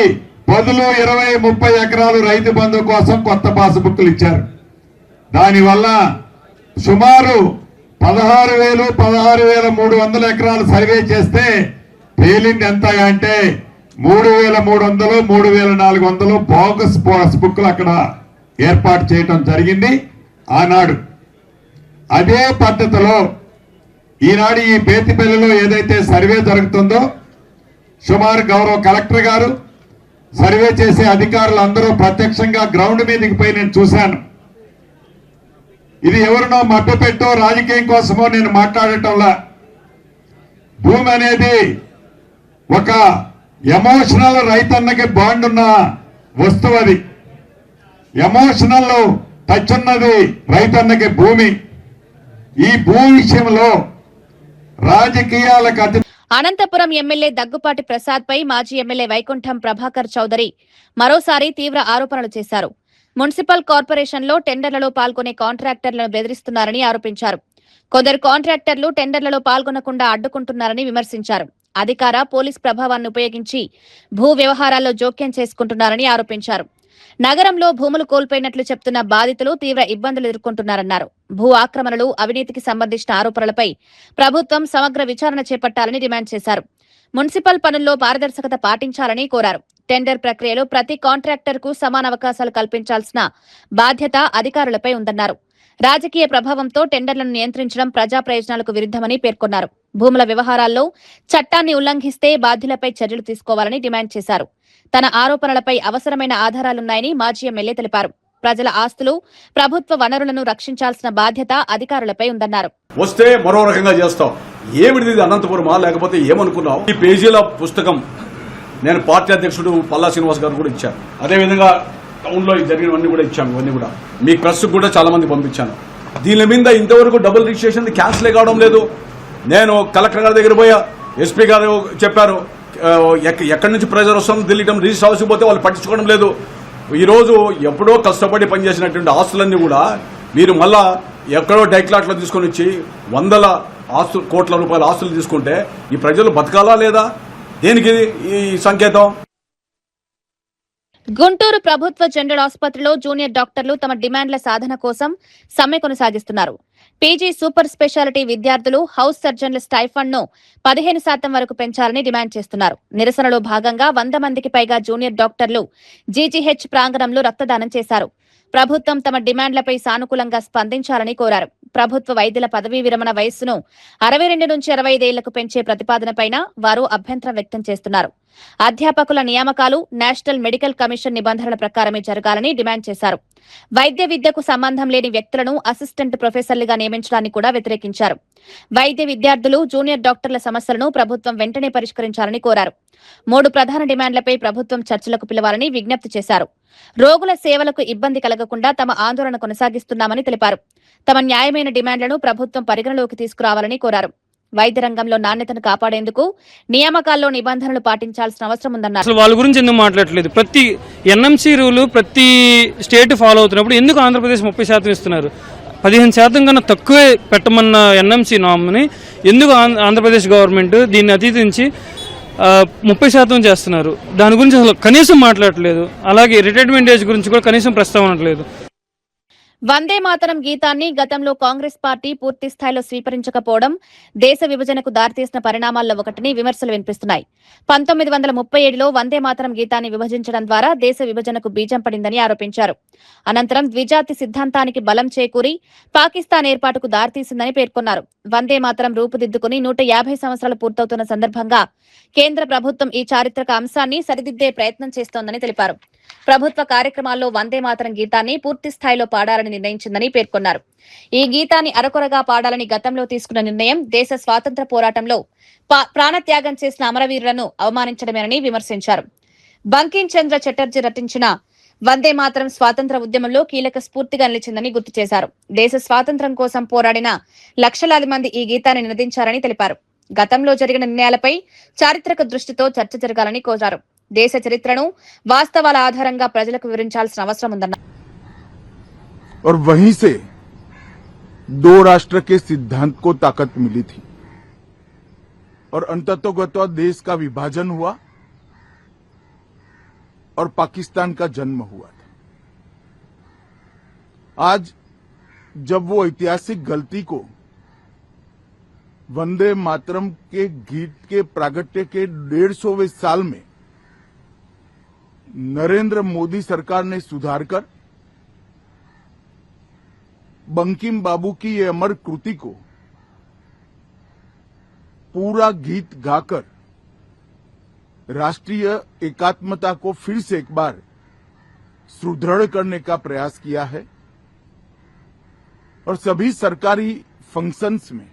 10, 20, 30 ఎకరాలు రైతు బంధు కోసం కొత్త పాస్బుక్లు ఇచ్చారు. దానివల్ల సుమారు 16,300 ఎకరాలు సర్వే చేస్తే తేలింది ఎంత అంటే 3,300, 3,400 బోగస్ పాస్బుక్లు అక్కడ ఏర్పాటు చేయటం జరిగింది ఆనాడు. అదే పద్ధతిలో ఈనాడు ఈ బేతిపల్లిలో ఏదైతే సర్వే జరుగుతుందో సుమారు గౌరవ కలెక్టర్ గారు, సర్వే చేసే అధికారులు అందరూ ప్రత్యక్షంగా గ్రౌండ్ మీదకి పోయి నేను చూశాను. ఇది ఎవరినో మభ్యపెట్టో రాజకీయం కోసమో నేను మాట్లాడటంలా. భూమి అనేది ఒక ఎమోషనల్ రైతన్నకి బాండ్ ఉన్న వస్తువు. అది ఎమోషనల్ టచ్ ఉన్నది రైతన్నకి భూమి. ఈ భూ విషయంలో రాజకీయాలకు అనంతపురం ఎమ్మెల్యే దగ్గుపాటి ప్రసాద్ పై మాజీ ఎమ్మెల్యే వైకుంఠం ప్రభాకర్ చౌదరి మరోసారి తీవ్ర ఆరోపణలు చేశారు. మున్సిపల్ కార్పొరేషన్లో టెండర్లలో పాల్గొనే కాంట్రాక్టర్లను బెదిరిస్తున్నారని ఆరోపించారు. కొందరు కాంట్రాక్టర్లు టెండర్లలో పాల్గొనకుండా అడ్డుకుంటున్నారని విమర్శించారు. అధికార పోలీస్ ప్రభావాన్ని ఉపయోగించి భూ వ్యవహారాల్లో జోక్యం చేసుకుంటున్నారని ఆరోపించారు. నగరంలో భూములు కోల్పోయినట్లు చెప్తున్న బాధితులు తీవ్ర ఇబ్బందులు ఎదుర్కొంటున్నారన్నారు. భూ ఆక్రమణలు, అవినీతికి సంబంధించిన ఆరోపణలపై ప్రభుత్వం సమగ్ర విచారణ చేపట్టాలని డిమాండ్ చేశారు. మున్సిపల్ పనుల్లో పారదర్శకత పాటించాలని కోరారు. టెండర్ ప్రక్రియలో ప్రతి కాంట్రాక్టర్ కు సమాన అవకాశాలు కల్పించాల్సిన బాధ్యత అధికారులపై ఉందన్నారు. రాజకీయ ప్రభావంతో టెండర్లను నియంత్రించడం ప్రజా ప్రయోజనాలకు విరుద్ధమని పేర్కొన్నారు. భూముల వ్యవహారాల్లో చట్టాన్ని ఉల్లంఘిస్తే బాధ్యులపై చర్యలు తీసుకోవాలని డిమాండ్ చేశారు. తన ఆరోపణలపై అవసరమైన ఆధారాలున్నాయని మాజీ ఎమ్మెల్యే తెలిపారు. ప్రజల ఆస్తులు, ప్రభుత్వ వనరులను రక్షించాల్సిన బాధ్యత అధికారులపై ఉందన్నారు. వస్తే మరో రకంగా చేస్తాం. ఏమిటిది అనంతపురమా లేకపోతే ఏమనుకున్నావు? ఈ పేజీల పుస్తకం నేను పార్టీ అధ్యక్షుడు పల్లా శ్రీనివాస్ గారు కూడా ఇచ్చాను. అదేవిధంగా టౌన్లో జరిగినవన్నీ కూడా ఇచ్చాను. ఇవన్నీ కూడా మీ ప్రెస్ కూడా చాలా మంది పంపించాను. దీని మీద ఇంతవరకు డబుల్ రిజిస్ట్రేషన్ క్యాన్సిల్ కావడం లేదు. నేను కలెక్టర్ గారి దగ్గర పోయా, ఎస్పీ గారు చెప్పారు ఎక్కడి నుంచి ప్రెజర్ వస్తుందో తెలియటం, రిజిస్టర్ అవసరపోతే వాళ్ళు పట్టించుకోవడం లేదు. ఈరోజు ఎప్పుడో కష్టపడి పనిచేసినటువంటి ఆస్తులన్నీ కూడా మీరు మళ్ళా ఎక్కడో డైక్లాట్లో తీసుకొని వచ్చి 100 కోట్ల రూపాయల ఆస్తులు తీసుకుంటే ఈ ప్రజలు బతకాలా లేదా? దేనికి ఈ సంకేతం? గుంటూరు ప్రభుత్వ జనరల్ ఆసుపత్రిలో జూనియర్ డాక్టర్లు తమ డిమాండ్ల సాధన కోసం సమ్మె కొనసాగిస్తున్నారు. పీజీ సూపర్ స్పెషాలిటీ విద్యార్థులు హౌస్ సర్జన్ల స్టైఫండ్ ను 15% వరకు పెంచాలని డిమాండ్ చేస్తున్నారు. నిరసనలో భాగంగా 100 మందికి పైగా జూనియర్ డాక్టర్లు జీజీహెచ్ ప్రాంగణంలో రక్తదానం చేశారు. ప్రభుత్వం తమ డిమాండ్లపై సానుకూలంగా స్పందించాలని కోరారు. ప్రభుత్వ వైద్యుల పదవీ విరమణ వయస్సును 62 నుంచి 65 ఏళ్లకు పెంచే ప్రతిపాదనపైన వారు అభ్యంతరం వ్యక్తం చేస్తున్నారు. అధ్యాపకుల నియామకాలు నేషనల్ మెడికల్ కమిషన్ నిబంధనల ప్రకారమే జరగాలని డిమాండ్ చేశారు. వైద్య విద్యకు సంబంధం లేని వ్యక్తులను అసిస్టెంట్ ప్రొఫెసర్లుగా నియమించడాన్ని కూడా వ్యతిరేకించారు. వైద్య విద్యార్థులు, జూనియర్ డాక్టర్ల సమస్యలను ప్రభుత్వం వెంటనే పరిష్కరించాలని కోరారు. 3 ప్రధాన డిమాండ్లపై ప్రభుత్వం చర్చలకు పిలవాలని విజ్ఞప్తి చేశారు. రోగుల సేవలకు ఇబ్బంది కలగకుండా తమ ఆందోళన కొనసాగిస్తున్నామని తెలిపారు. తమ న్యాయమైన డిమాండ్లను ప్రభుత్వం పరిగణలోకి తీసుకురావాలని కోరారు. వైద్య రంగంలో నాణ్యతను కాపాడేందుకు నియామకాల్లో నిబంధనలు పాటించాల్సిన అవసరం ఉందన్నారు. అసలు వాళ్ళ గురించి ఎందుకు మాట్లాడలేదు? ప్రతి ఎన్ఎంసీ రూలు ప్రతి స్టేట్ ఫాలో అవుతున్నప్పుడు ఎందుకు ఆంధ్రప్రదేశ్ 30% ఇస్తున్నారు? 15% కన్నా తక్కువే పెట్టమన్న ఎన్ఎంసీ నామ్ని ఎందుకు ఆంధ్రప్రదేశ్ గవర్నమెంట్ దీన్ని అతీతించి 30% చేస్తున్నారు? దాని గురించి అసలు కనీసం మాట్లాడలేదు. అలాగే రిటైర్మెంట్ ఏజ్ గురించి కూడా కనీసం ప్రస్తావన లేదు. వందే మాతరం గీతాన్ని గతంలో కాంగ్రెస్ పార్టీ పూర్తి స్థాయిలో స్వీకరించకపోవడం దేశ విభజనకు దారితీసిన పరిణామాల్లో ఒకటని విమర్శలు వినిపిస్తున్నాయి. 1937లో వందే మాతరం గీతాన్ని విభజించడం ద్వారా దేశ విభజనకు బీజం పడిందని ఆరోపించారు. అనంతరం ద్విజాతి సిద్ధాంతానికి బలం చేకూరి పాకిస్తాన్ ఏర్పాటుకు దారితీసిందని పేర్కొన్నారు. వందే మాతరం రూపుదిద్దుకుని 150 సంవత్సరాలు పూర్తవుతున్న సందర్భంగా కేంద్ర ప్రభుత్వం ఈ చారిత్రక అంశాన్ని సరిదిద్దే ప్రయత్నం చేస్తోందని తెలిపారు. ప్రభుత్వ కార్యక్రమాల్లో వందే మాతరం గీతాన్ని పూర్తి స్థాయిలో పాడాలని నిర్ణయించిందని పేర్కొన్నారు. ఈ గీతాన్ని అరకొరగా పాడాలని గతంలో తీసుకున్న నిర్ణయం దేశ స్వాతంత్ర్య పోరాటంలో ప్రాణత్యాగం చేసిన అమరవీరులను అవమానించడమేనని విమర్శించారు. బంకిం చంద్ర చటర్జీ రచించిన వందే మాతరం స్వాతంత్ర ఉద్యమంలో కీలక స్ఫూర్తిగా నిలిచిందని గుర్తు చేశారు. దేశ స్వాతంత్ర్యం కోసం పోరాడిన లక్షలాది మంది ఈ గీతాన్ని నినదించారని తెలిపారు. గతంలో జరిగిన నిర్ణయాలపై చారిత్రక దృష్టితో చర్చ జరగాలని కోరారు. దేశ చరిత్రను వాస్తవాల ఆధారంగా ప్రజలకు వివరించాల్సిన అవసరం ఉందన్నారు. और वहीं से दो राष्ट्र के सिद्धांत को ताकत मिली थी और अंततोगत्वा देश का विभाजन हुआ और पाकिस्तान का जन्म हुआ था. आज जब वो ऐतिहासिक गलती को वंदे मातरम के गीत के प्रागट्य के 150वें साल में नरेंद्र मोदी सरकार ने सुधार कर बंकिम बाबू की ये अमर कृति को पूरा गीत गाकर राष्ट्रीय एकात्मता को फिर से एक बार सुदृढ़ करने का प्रयास किया है और सभी सरकारी फंक्शंस में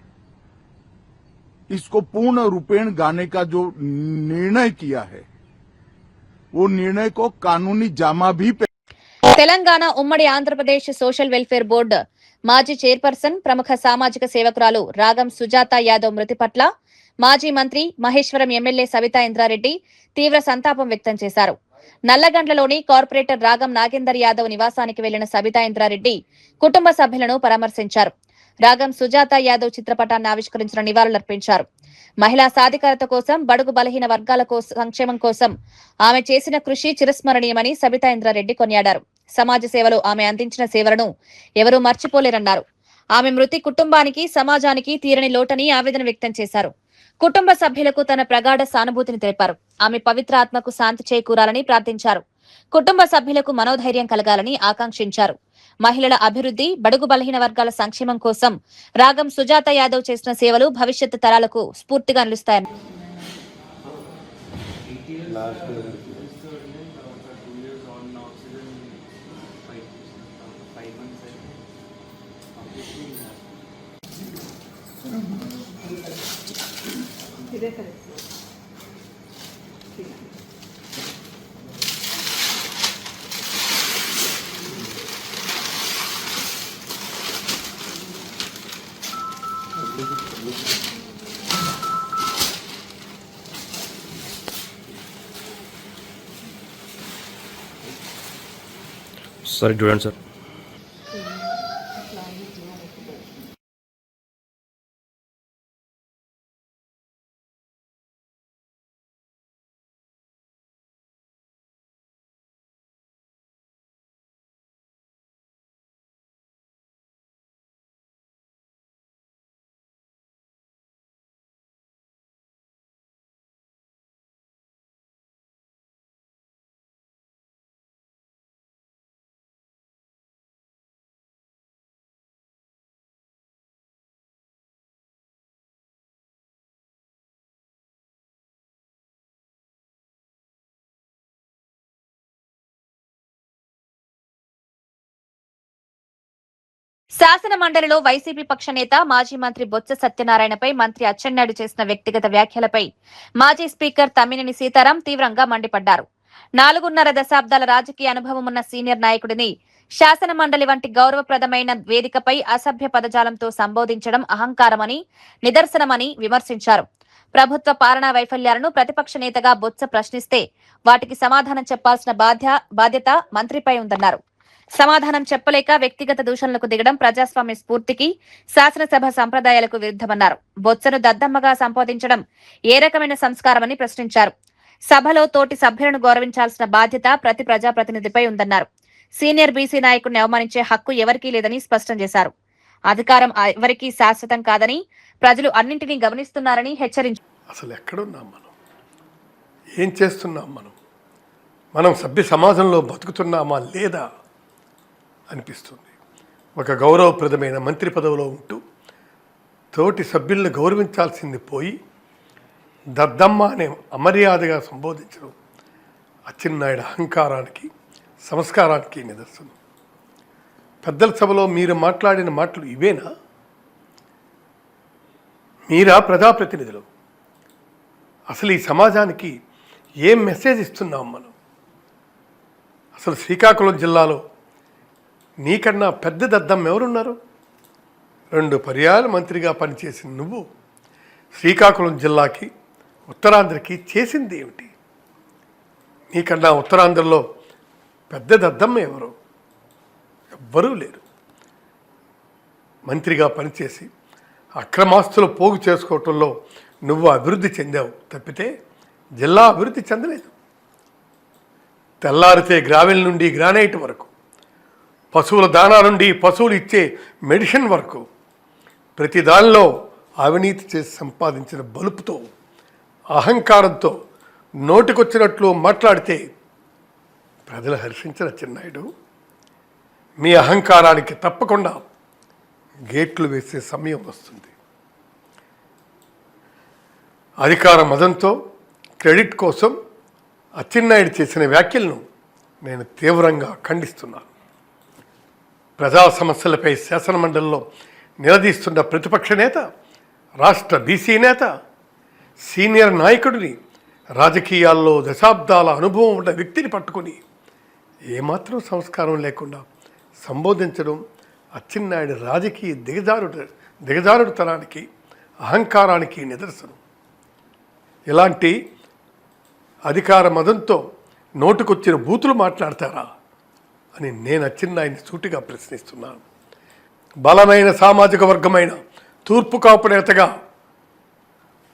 इसको पूर्ण रूपेण गाने का जो निर्णय किया है वो निर्णय को कानूनी जामा भी తెలంగాణ ఉమ్మడి ఆంధ్రప్రదేశ్ సోషల్ వెల్ఫేర్ బోర్డు మాజీ చైర్పర్సన్ ప్రముఖ సామాజిక సేవకురాలు రాగం సుజాత యాదవ్ మృతి పట్ల మాజీ మంత్రి మహేశ్వరం ఎమ్మెల్యే సవితా ఇంద్రారెడ్డి తీవ్ర సంతాపం వ్యక్తం చేశారు. నల్లగండ్లలోని కార్పొరేటర్ రాగం నాగేందర్ యాదవ్ నివాసానికి వెళ్లిన సవితా ఇంద్రారెడ్డి కుటుంబ సభ్యులను పరామర్శించారు. రాగం సుజాత యాదవ్ చిత్రపటాన్ని ఆవిష్కరించిన నివాళులర్పించారు. మహిళా సాధికారత కోసం, బడుగు బలహీన వర్గాల సంక్షేమం కోసం ఆమె చేసిన కృషి చిరస్మరణీయమని సబితా ఇంద్రారెడ్డి కొనియాడారు. సమాజ సేవలో ఆమె అందించిన సేవలను ఎవరూ మర్చిపోలేరన్నారు. ఆమె మృతి కుటుంబానికి, సమాజానికి తీరని లోటని ఆవేదన వ్యక్తం చేశారు. కుటుంబ సభ్యులకు తన ప్రగాఢ సానుభూతిని తెలిపారు. ఆమె పవిత్ర ఆత్మకు శాంతి చేకూరాలని ప్రార్థించారు. కుటుంబ సభ్యులకు మనోధైర్యం కలగాలని ఆకాంక్షించారు. మహిళల అభివృద్ధి, బడుగు బలహీన వర్గాల సంక్షేమం కోసం రాగం సుజాత యాదవ్ చేసిన సేవలు భవిష్యత్తు తరాలకు స్ఫూర్తిగా నిలుస్తాయని Sorry to answer. శాసన మండలిలో వైసీపీ పక్ష నేత మాజీ మంత్రి బొత్స సత్యనారాయణపై మంత్రి అచ్చెన్నాయుడు చేసిన వ్యక్తిగత వ్యాఖ్యలపై మాజీ స్పీకర్ తమ్మినేని సీతారాం తీవ్రంగా మండిపడ్డారు. 4.5 దశాబ్దాల రాజకీయ అనుభవం ఉన్న సీనియర్ నాయకుడిని శాసన మండలి వంటి గౌరవప్రదమైన వేదికపై అసభ్య పదజాలంతో సంబోధించడం అహంకారమని, నిదర్శనమని విమర్శించారు. ప్రభుత్వ పాలనా వైఫల్యాలను ప్రతిపక్ష నేతగా బొత్స ప్రశ్నిస్తే వాటికి సమాధానం చెప్పాల్సిన బాధ్యత మంత్రిపై ఉందన్నారు. సమాధానం చెప్పలేక వ్యక్తిగత దూషణలకు దిగడం ప్రజాస్వామ్య స్ఫూర్తికి, శాసనసభ సంప్రదాయాలకు విరుద్ధమన్నారు. బొత్సను దద్దమ్మగా సంబోధించడం ఏ రకమైన సంస్కారమని ప్రశ్నించారు. సభలో తోటి సభ్యులను గౌరవించాల్సిన బాధ్యత ప్రతి ప్రజాప్రతినిధిపై ఉందన్నారు. సీనియర్ బీసీ నాయకుడిని అవమానించే హక్కు ఎవరికీ లేదని స్పష్టం చేశారు. అధికారం ఎవరికీ శాశ్వతం కాదని, ప్రజలు అన్నింటినీ గమనిస్తున్నారని హెచ్చరించారు. అసలు ఎక్కడున్నాం మనం? ఏం చేస్తున్నాం మనం? మనం సభ్య సమాజంలో బతుకుతున్నామా లేదా అనిపిస్తుంది. ఒక గౌరవప్రదమైన మంత్రి పదవిలో ఉంటూ తోటి సభ్యులను గౌరవించాల్సింది పోయి దద్దమ్మ అనే అమర్యాదగా సంబోధించడం అచ్చెన్నాయుడు అహంకారానికి, సంస్కారానికి నిదర్శనం. పెద్దల సభలో మీరు మాట్లాడిన మాటలు ఇవేనా? మీరా ప్రజాప్రతినిధులు? అసలు ఈ సమాజానికి ఏం మెసేజ్ ఇస్తున్నాం మనం? అసలు శ్రీకాకుళం జిల్లాలో నీకన్నా పెద్ద దద్దమ్మ ఎవరున్నారు? 2 పర్యాయాలు మంత్రిగా పనిచేసిన నువ్వు శ్రీకాకుళం జిల్లాకి, ఉత్తరాంధ్రకి చేసింది ఏమిటి? నీకన్నా ఉత్తరాంధ్రలో పెద్ద దద్దమ్మ ఎవరు? ఎవ్వరూ లేరు. మంత్రిగా పనిచేసి అక్రమాస్తులు పోగు చేసుకోవటంలో నువ్వు అభివృద్ధి చెందావు తప్పితే జిల్లా అభివృద్ధి చెందలేదు. తెల్లారితే గ్రావెల్ నుండి గ్రానైట్ వరకు, పశువుల దాణా నుండి పశువులు ఇచ్చే మెడిసిన్ వరకు ప్రతి దానిలో అవినీతి చేసి సంపాదించిన బలుపుతో, అహంకారంతో నోటికొచ్చినట్లు మాట్లాడితే ప్రజలు హర్షించిన అచ్చెన్నాయుడు, మీ అహంకారానికి తప్పకుండా గేట్లు వేసే సమయం వస్తుంది. అధికార మదంతో క్రెడిట్ కోసం అచ్చెన్నాయుడు చేసిన వ్యాఖ్యలను నేను తీవ్రంగా ఖండిస్తున్నాను. ప్రజా సమస్యలపై శాసనమండలిలో నిలదీస్తున్న ప్రతిపక్ష నేత, రాష్ట్ర బీసీ నేత, సీనియర్ నాయకుడిని, రాజకీయాల్లో దశాబ్దాల అనుభవం ఉన్న వ్యక్తిని పట్టుకొని ఏమాత్రం సంస్కారం లేకుండా సంబోధించడం అచ్చెన్నాయుడు రాజకీయ దిగజారుడుతనానికి, అహంకారానికి నిదర్శనం. ఇలాంటి అధికార మదంతో నోటుకొచ్చిన బూతులు మాట్లాడతారా అని నేను అచ్చెన్నాయుడిని సూటిగా ప్రశ్నిస్తున్నాను. బలమైన సామాజిక వర్గమైన తూర్పు కాపు నేతగా,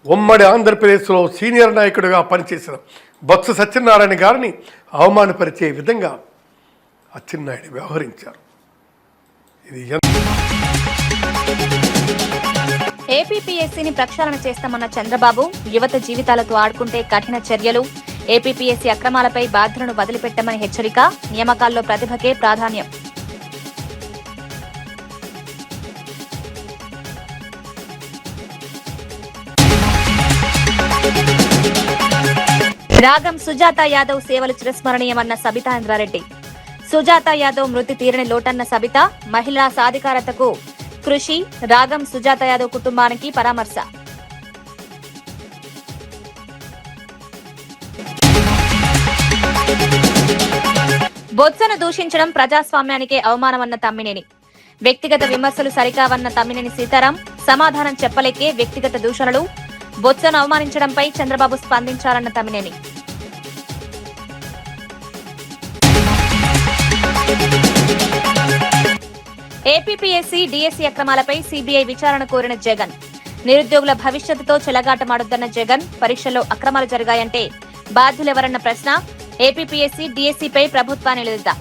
ఉమ్మడి ఆంధ్రప్రదేశ్లో సీనియర్ నాయకుడిగా పనిచేసిన బొత్స సత్యనారాయణ గారిని అవమానపరిచే విధంగా అచ్చెన్నాయుడు వ్యవహరించారు. ఇది ఏపీపీఎస్సీని ప్రక్షాళన చేస్తామన్న చంద్రబాబు యువత జీవితాలతో ఆడుకుంటే కఠిన చర్యలు, ఏపీపీఎస్సీ అక్రమాలపై బాధ్యులను వదిలిపెట్టమని హెచ్చరిక, నియామకాల్లో ప్రతిభకే ప్రాధాన్యం. రాగం సుజాత యాదవ్ సేవలు చిరస్మరణీయమన్న సబితా ఇంద్రారెడ్డి. సుజాత యాదవ్ మృతి తీరని లోటన్న సబిత, మహిళా సాధికారతకు కృషి, రాగం సుజాత యాదవ్ కుటుంబానికి పరామర్శ. బొత్సను దూషించడం ప్రజాస్వామ్యానికే అవమానమన్న తమ్మినేని. వ్యక్తిగత విమర్శలు సరికావన్న తమ్మినేని సీతారాం, సమాధానం చెప్పలేకే వ్యక్తిగత దూషణలు, బొత్సను అవమానించడంపై చంద్రబాబు స్పందించారన్న తమ్మినేని. ఏపీపీఎస్సీ, డీఎస్సీ అక్రమాలపై సీబీఐ విచారణ కోరిన జగన్. నిరుద్యోగుల భవిష్యత్తుతో చెలగాటమాడొద్దన్న జగన్, పరీక్షల్లో అక్రమాలు జరిగాయంటే బాధ్యులెవరన్న ప్రశ్న. ఏపీపీఎస్సీ, డీఎస్సీపై ప్రభుత్వాన్ని నిలదీద్దాం.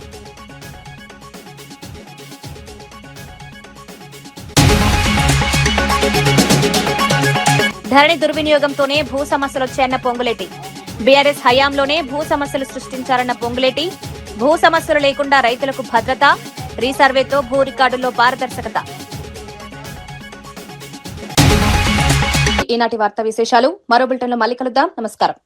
ధరణి దుర్వినియోగంతోనే భూ సమస్యలొచ్చాయన్న పొంగులేటి. బీఆర్ఎస్ హయాంలోనే భూ సమస్యలు సృష్టించారన్న పొంగులేటి. భూ సమస్యలు లేకుండా రైతులకు భద్రత, రీసర్వేతో భూ రికార్డుల్లో పారదర్శకత. ఈనాటి వార్తా విశేషాలు మరో బులెటిన్లో మళ్ళీ కలుద్దాం. నమస్కారం.